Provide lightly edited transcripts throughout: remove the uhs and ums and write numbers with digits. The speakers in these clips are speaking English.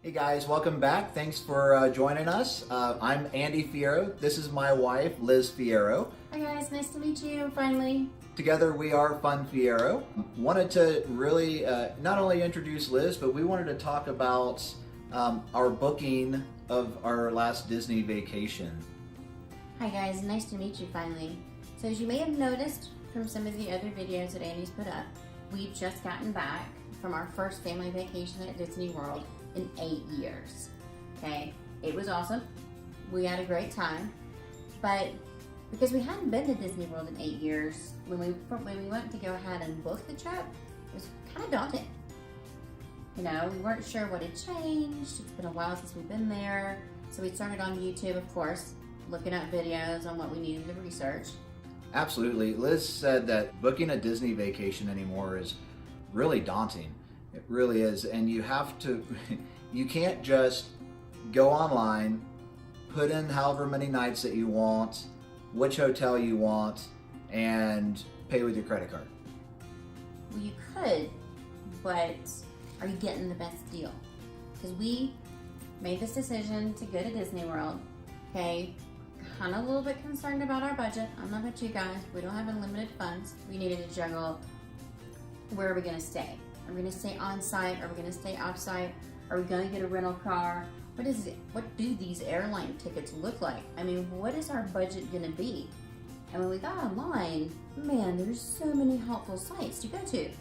Hey guys, welcome back. Thanks for joining us. I'm Andy Fiero. This is my wife, Liz Fiero. Hi guys, nice to meet you finally. Together we are Fun Fiero. Wanted to really not only introduce Liz, but we wanted to talk about our booking of our last Disney vacation. Hi guys, nice to meet you finally. So as you may have noticed from some of the other videos that Andy's put up, we've just gotten back from our first family vacation at Disney World in 8 years. Okay, it was awesome. We had a great time, but because we hadn't been to Disney World in 8 years, when we went to go ahead and book the trip, it was kind of daunting. You know, we weren't sure what had changed. It's been a while since we've been there, so we started on YouTube, of course, looking at videos on what we needed to research. Absolutely. Liz said that booking a Disney vacation anymore is really daunting. It really is. And you have to, you can't just go online, put in however many nights that you want, which hotel you want, and pay with your credit card. Well, you could, but are you getting the best deal? Because we made this decision to go to Disney World, okay? Kind of a little bit concerned about our budget. I'm not about you guys. We don't have unlimited funds. We needed to juggle, where are we going to stay? Are we going to stay on site? Are we going to stay off site? Are we going to get a rental car? What is it? What do these airline tickets look like? I mean, what is our budget going to be? And when we got online, man, there's so many helpful sites to go to,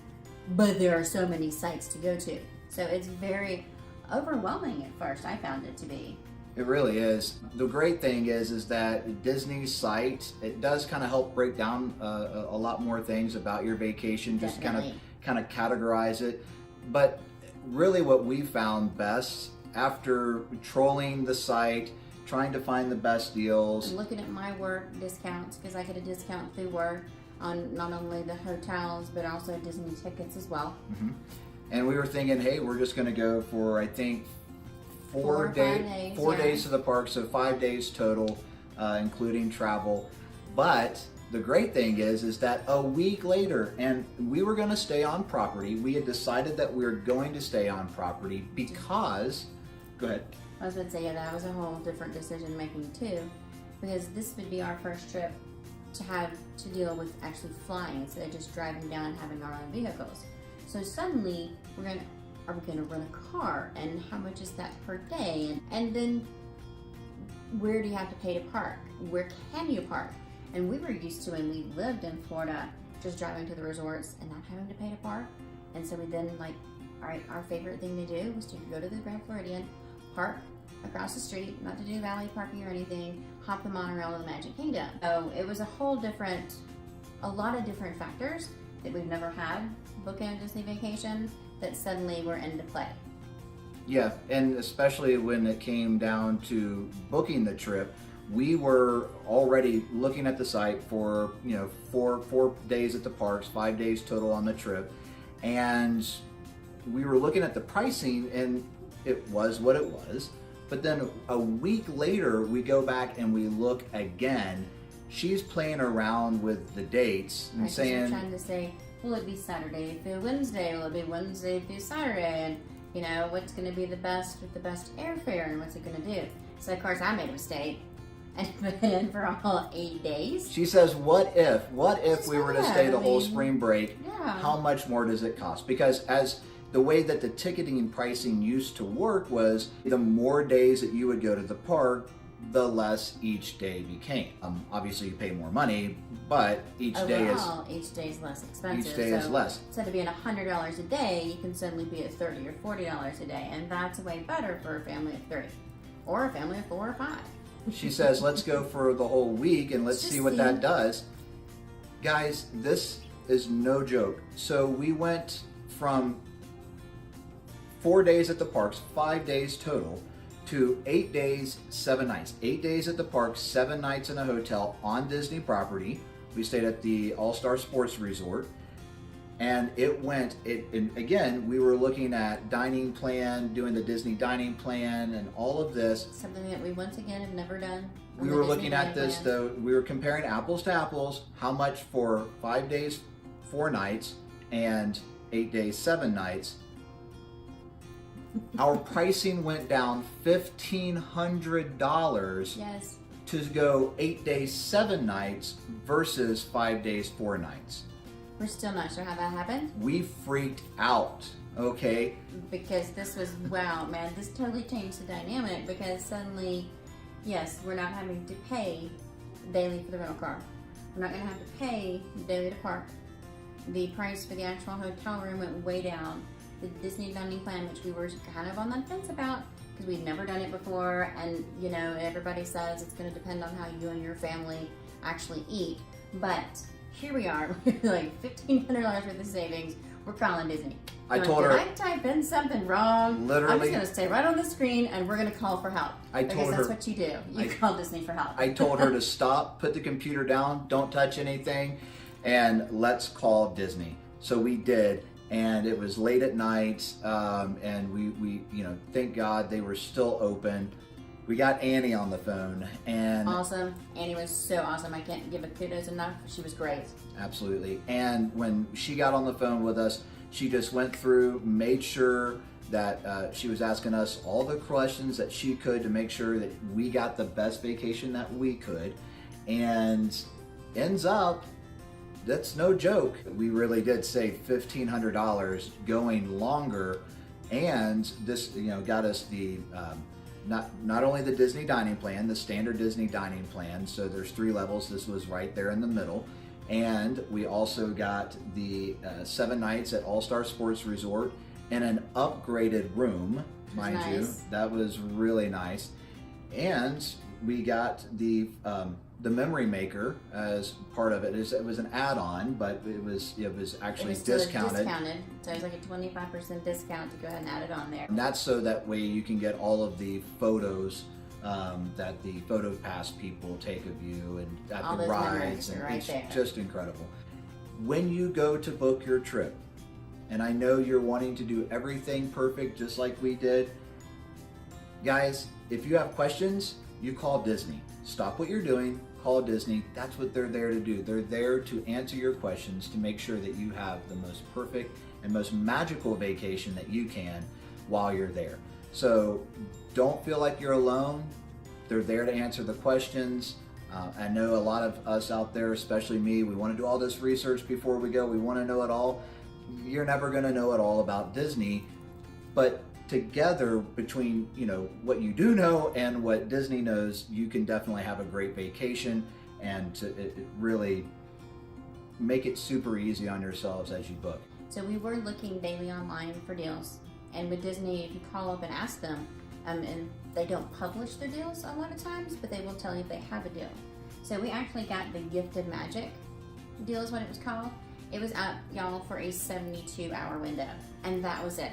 but there are so many sites to go to. So it's very overwhelming at first. I found it to be. It really is. The great thing is that Disney's site, it does kind of help break down a lot more things about your vacation, just Definitely. kind of categorize it. But really what we found best after trolling the site, trying to find the best deals. I'm looking at my work discounts because I get a discount through work on not only the hotels but also Disney tickets as well. Mm-hmm. And we were thinking, hey, we're just going to go for, I think, 4 days to the park, so 5 days total, including travel. But the great thing is that a week later, and we were going to stay on property. We had decided that we were going to stay on property because, go ahead. I was going to say, yeah, that was a whole different decision making too, because this would be our first trip to have to deal with actually flying instead of just driving down and having our own vehicles. So suddenly are we going to rent a car, and how much is that per day? And then where do you have to pay to park? Where can you park? And we were used to, when we lived in Florida, just driving to the resorts and not having to pay to park. And so we then all right, our favorite thing to do was to go to the Grand Floridian, park across the street, not to do valet parking or anything, hop the monorail to the Magic Kingdom. So it was a lot of different factors that we've never had booking a Disney vacation that suddenly were into play. Yeah, and especially when it came down to booking the trip, we were already looking at the site for, you know, four days at the parks, 5 days total on the trip, and we were looking at the pricing, and it was what it was. But then a week later, we go back and we look again. She's playing around with the dates and right, saying, trying to say, will it be Saturday through Wednesday? Will it be Wednesday through Saturday? And you know, what's going to be the best with the best airfare, and what's it going to do? So of course I made a mistake and put it in for all 8 days. She says, what if we were to stay the whole I mean, spring break? Yeah. How much more does it cost? Because as the way that the ticketing and pricing used to work was, the more days that you would go to the park, the less each day became. Obviously you pay more money, but each day is less expensive. Each day is less. Instead of being $100 a day, you can suddenly be at $30 or $40 a day, and that's way better for a family of 3 or a family of 4 or 5. She says, let's go for the whole week and let's see what that does. Guys, this is no joke. So we went from 4 days at the parks, 5 days total, to 8 days, 7 nights. 8 days at the park, 7 nights in a hotel on Disney property. We stayed at the All-Star Sports Resort. And again, we were looking at dining plan, doing the Disney dining plan and all of this. Something that we once again have never done. We were looking at this though, we were comparing apples to apples, how much for 5 days, 4 nights, and 8 days, 7 nights. Our pricing went down $1,500 Yes. to go 8 days, 7 nights versus 5 days, 4 nights. We're still not sure how that happened. We freaked out, okay? Because this was, wow, man, this totally changed the dynamic because suddenly, yes, we're not having to pay daily for the rental car. We're not going to have to pay daily to park. The price for the actual hotel room went way down. The Disney dining plan, which we were kind of on the fence about because we'd never done it before, and you know, everybody says it's going to depend on how you and your family actually eat. But here we are, like $1,500 worth of savings. We're calling Disney. I told her, did I type in something wrong? Literally, I'm just going to stay right on the screen and we're going to call for help. Because that's what you do. You call Disney for help. I told her to stop, put the computer down, don't touch anything, and let's call Disney. So we did, and it was late at night, and we you know, thank God they were still open. We got Annie on the phone, and awesome. Annie was so awesome. I can't give a kudos enough. She was great. Absolutely. And when she got on the phone with us, she just went through, made sure that she was asking us all the questions that she could to make sure that we got the best vacation that we could. And ends up, that's no joke. We really did save $1,500 going longer, and this, you know, got us the not only the Disney dining plan, the standard Disney dining plan. So there's 3 levels. This was right there in the middle. And we also got the 7 nights at All-Star Sports Resort in an upgraded room, mind you. That was really nice. And we got the memory maker as part of it. It was an add-on, but it was actually discounted. Discounted. So it was like a 25% discount to go ahead and add it on there. And that's so that way you can get all of the photos that the photo pass people take of you and at all the rides, and right it's there. Just incredible. When you go to book your trip, and I know you're wanting to do everything perfect just like we did, guys, if you have questions, you call Disney. Stop what you're doing, call Disney. That's what they're there to do. They're there to answer your questions, to make sure that you have the most perfect and most magical vacation that you can while you're there. So don't feel like you're alone. They're there to answer the questions. I know a lot of us out there, especially me, we want to do all this research before we go. We want to know it all. You're never going to know it all about Disney, but together, between, you know, what you do know and what Disney knows, you can definitely have a great vacation and it really make it super easy on yourselves as you book. So we were looking daily online for deals, and with Disney, if you call up and ask them, and they don't publish their deals a lot of times, but they will tell you if they have a deal. So we actually got the Gift of Magic deal is what it was called. It was up, y'all, for a 72-hour window, and that was it.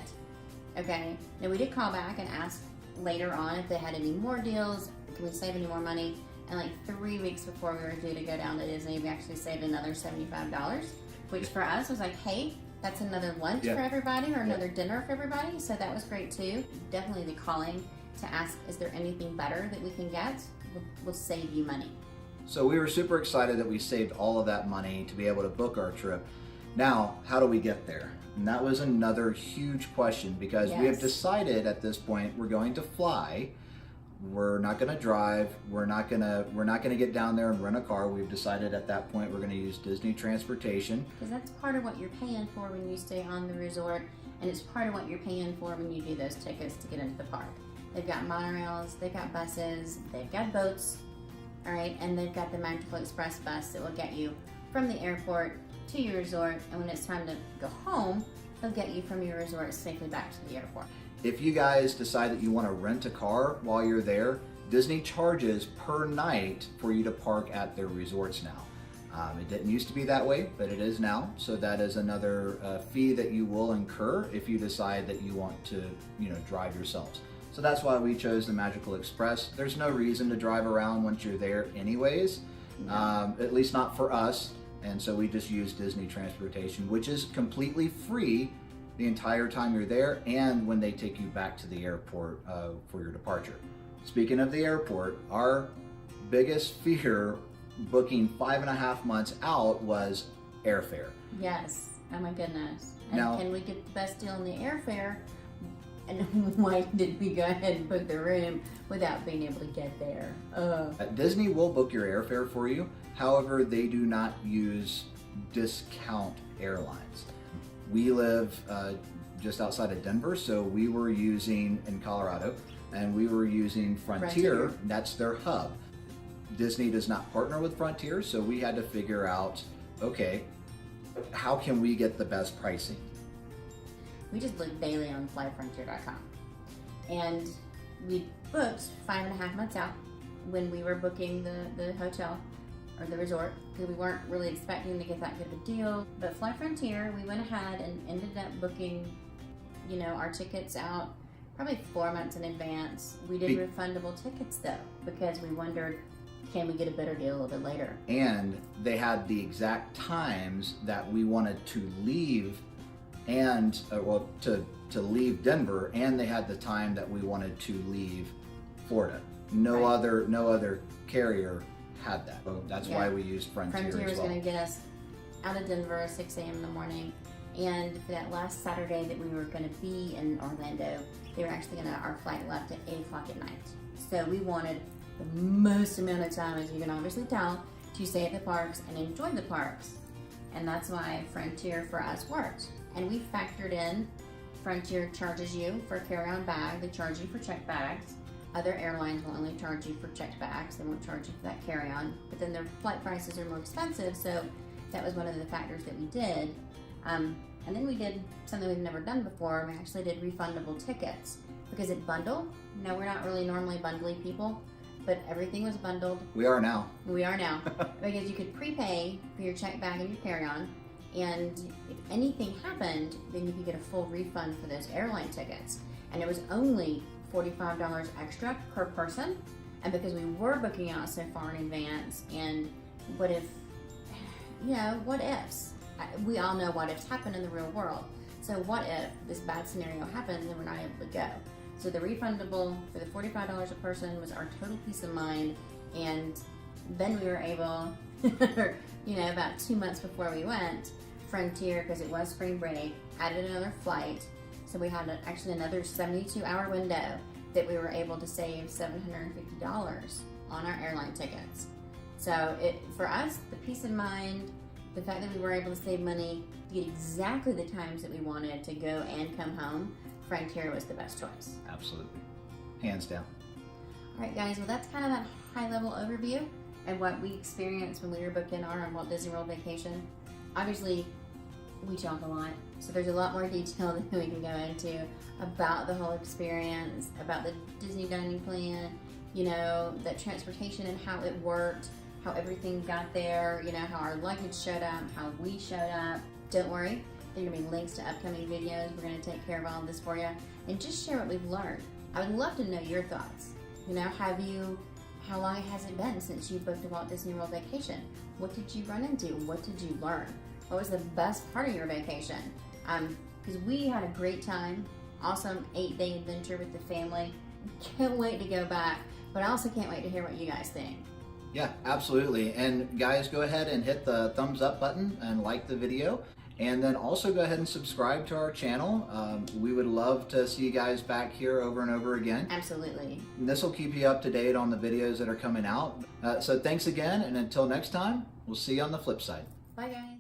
Okay, now we did call back and ask later on if they had any more deals, can we save any more money, and like 3 weeks before we were due to go down to Disney, we actually saved another $75, which for us was like, hey, that's another lunch for everybody or another dinner for everybody, so that was great too. Definitely the calling to ask, is there anything better that we can get, will save you money. So we were super excited that we saved all of that money to be able to book our trip. Now, how do we get there? And that was another huge question, because we have decided at this point we're going to fly. We're not going to drive. We're not going to get down there and rent a car. We've decided at that point we're going to use Disney transportation. Because that's part of what you're paying for when you stay on the resort, and it's part of what you're paying for when you do those tickets to get into the park. They've got monorails, they've got buses, they've got boats, all right, and they've got the Magical Express bus that will get you from the airport to your resort, and when it's time to go home, they'll get you from your resort safely back to the airport. If you guys decide that you want to rent a car while you're there, Disney charges per night for you to park at their resorts now. It didn't used to be that way, but it is now. So that is another fee that you will incur if you decide that you want to, drive yourselves. So that's why we chose the Magical Express. There's no reason to drive around once you're there anyways, at least not for us. And so we just use Disney transportation, which is completely free the entire time you're there and when they take you back to the airport for your departure. Speaking of the airport, our biggest fear booking 5.5 months out was airfare. Yes, oh my goodness. And Now, can we get the best deal in the airfare And why did we go ahead and book the room without being able to get there? Disney will book your airfare for you. However, they do not use discount airlines. We live just outside of Denver, so we were using, in Colorado, and we were using Frontier. That's their hub. Disney does not partner with Frontier, so we had to figure out, okay, how can we get the best pricing? We just looked daily on flyfrontier.com, and we booked 5.5 months out when we were booking the hotel or the resort, because we weren't really expecting to get that good of a deal. But Fly Frontier, we went ahead and ended up booking, you know, our tickets out probably 4 months in advance. We did refundable tickets though, because we wondered, can we get a better deal a little bit later? And they had the exact times that we wanted to leave, and to leave Denver, and they had the time that we wanted to leave Florida. No other carrier had that. So that's why we used Frontier. Frontier was going to get us out of Denver at 6 a.m. in the morning, and for that last Saturday that we were going to be in Orlando, they were actually going to, our flight left at 8 o'clock at night. So we wanted the most amount of time, as you can obviously tell, to stay at the parks and enjoy the parks. And that's why Frontier for us worked. And we factored in, Frontier charges you for a carry-on bag, they charge you for checked bags. Other airlines will only charge you for checked bags, they won't charge you for that carry-on. But then their flight prices are more expensive, so that was one of the factors that we did. And then we did something we've never done before, we actually did refundable tickets. Because it bundled, now we're not really normally bundly people, but everything was bundled. We are now. We are now. Because you could prepay for your checked bag and your carry-on, and if anything happened, then you could get a full refund for those airline tickets. And it was only $45 extra per person. And because we were booking out so far in advance, and what if, you know, what ifs? We all know what ifs happen in the real world. So what if this bad scenario happens and we're not able to go? So the refundable for the $45 a person was our total peace of mind. And then we were able, you know, about 2 months before we went, Frontier, because it was spring break, added another flight. So we had actually another 72-hour window that we were able to save $750 on our airline tickets. So for us, the peace of mind, the fact that we were able to save money, to get exactly the times that we wanted to go and come home, Frontier was the best choice. Absolutely. Hands down. All right, guys, well, that's kind of that high-level overview and what we experienced when we were booking our Walt Disney World vacation. Obviously, we talk a lot, so there's a lot more detail that we can go into about the whole experience, about the Disney dining plan, you know, the transportation and how it worked, how everything got there, you know, how our luggage showed up, how we showed up. Don't worry, there are going to be links to upcoming videos. We're going to take care of all of this for you and just share what we've learned. I would love to know your thoughts. You know, how long has it been since you booked a Walt Disney World vacation? What did you run into? What did you learn? What was the best part of your vacation? Because we had a great time, awesome 8-day adventure with the family. Can't wait to go back, but I also can't wait to hear what you guys think. Yeah, absolutely. And guys, go ahead and hit the thumbs up button and like the video. And then also go ahead and subscribe to our channel. We would love to see you guys back here over and over again. Absolutely. And this will keep you up to date on the videos that are coming out. So thanks again, and until next time, we'll see you on the flip side. Bye, guys.